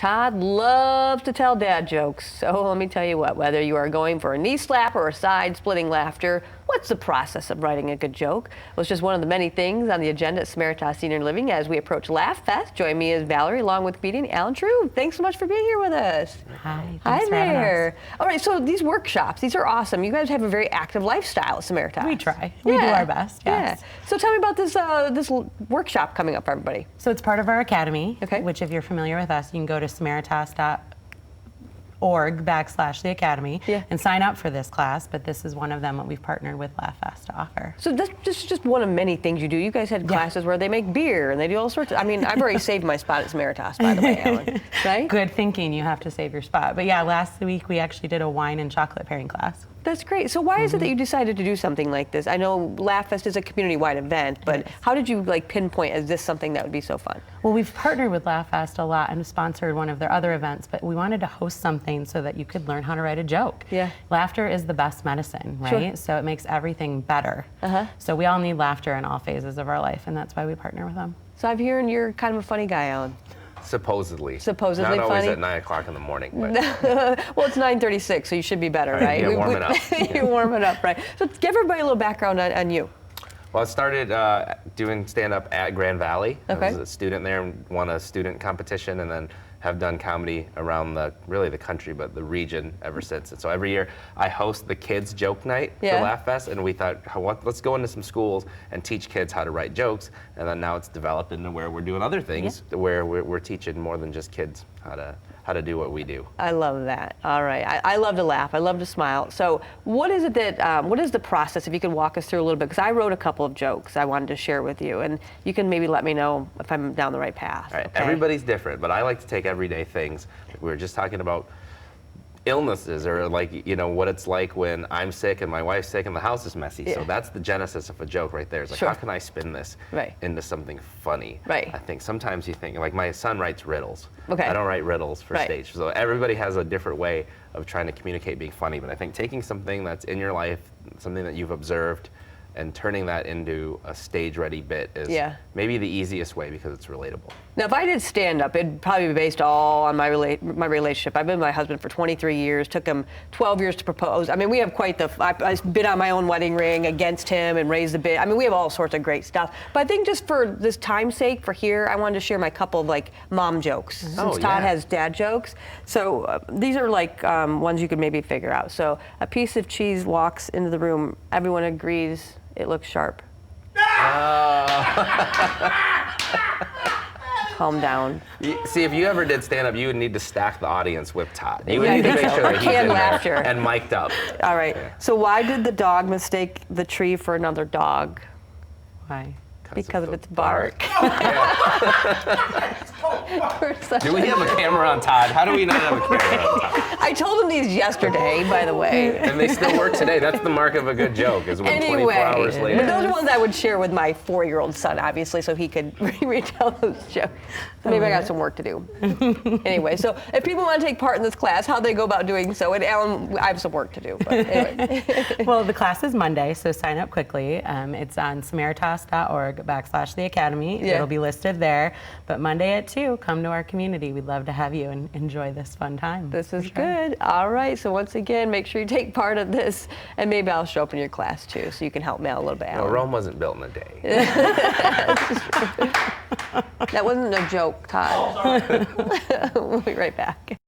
Todd loves to tell dad jokes. So let me tell you what, whether you are going for a knee slap or a side-splitting laughter, what's the process of writing a good joke? Well, it's just one of the many things on the agenda at Samaritas Senior Living as we approach Laugh Fest. Join me as Valerie along with comedian Alan True. Thanks so much for being here with us. Hi. Hi there. All right, so these workshops, these are awesome. You guys have a very active lifestyle at Samaritas. We try. We do our best, yes. Yeah. So tell me about this workshop coming up for everybody. So it's part of our academy, Okay. which if you're familiar with us, you can go to samaritas.org/the academy and sign up for this class, but this is one of them that we've partnered with Laugh Fest to offer. So this is just one of many things you do. You guys had classes where they make beer and they do all sorts of, I mean, I've already saved my spot at Samaritas, by the way, Alan, right? Good thinking, you have to save your spot. But yeah, last week we actually did a wine and chocolate pairing class. That's great. So why is it that you decided to do something like this? I know Laugh Fest is a community-wide event, but how did you like pinpoint as this something that would be so fun? Well, we've partnered with Laugh Fest a lot and sponsored one of their other events, but we wanted to host something so that you could learn how to write a joke. Yeah. Laughter is the best medicine, right? Sure. So it makes everything better. So we all need laughter in all phases of our life, and that's why we partner with them. So I'm hearing you're kind of a funny guy, Alan. Supposedly. Supposedly Not always funny? at 9 o'clock in the morning. But Well, it's 9:36, so you should be better, right? Yeah, warming up. You're warming up, right? So give everybody a little background on you. Well, I started doing stand-up at Grand Valley. Okay. I was a student there and won a student competition, and then have done comedy around really the country, but the region ever since. And so every year I host the kids joke night for Laugh Fest, and we thought, let's go into some schools and teach kids how to write jokes. And then now it's developed into where we're doing other things, where we're teaching more than just kids how to do what we do. I love that. All right. I love to laugh. I love to smile. So what is it that, what is the process, if you could walk us through a little bit? Because I wrote a couple of jokes I wanted to share with you, and you can maybe let me know if I'm down the right path. All right. Okay? Everybody's different, but I like to take everyday things. Like we were just talking about illnesses, or like, you know, what it's like when I'm sick and my wife's sick and the house is messy. So that's the genesis of a joke right there. It's like, how can I spin this into something funny? Right. I think sometimes you think, like my son writes riddles. Okay. I don't write riddles for stage. So everybody has a different way of trying to communicate being funny. But I think taking something that's in your life, something that you've observed, and turning that into a stage-ready bit is maybe the easiest way because it's relatable. Now, if I did stand-up, it'd probably be based all on my relationship. I've been with my husband for 23 years. Took him 12 years to propose. I mean, we have quite the. I bid on my own wedding ring against him and raised the bid. I mean, we have all sorts of great stuff. But I think just for this time's sake, for here, I wanted to share my couple of like mom jokes since Todd has dad jokes. So these are like ones you could maybe figure out. So a piece of cheese walks into the room. Everyone agrees it looks sharp. Calm down. See, if you ever did stand-up, you would need to stack the audience with Todd. You would need to make sure that he's in there and mic'd up. All right. So why did the dog mistake the tree for another dog? Why? Because of its bark. Do we have a camera on Todd? How do we not have a camera on Todd? I told him these yesterday, by the way. And they still work today. That's the mark of a good joke, is when 24 hours later. But those are ones I would share with my 4-year-old son, obviously, so he could retell those jokes. So maybe I got some work to do. Anyway, so if people want to take part in this class, how do they go about doing so? And Alan, I have some work to do. But anyway. Well, the class is Monday, so sign up quickly. It's on samaritas.org/the academy. It'll be listed there. But Monday at 2, come to our community. We'd love to have you and enjoy this fun time. This is good. All right. So once again, make sure you take part of this, and maybe I'll show up in your class too, so you can help me out a little bit. Well, Rome wasn't built in a day. That wasn't a joke, Todd. We'll be right back.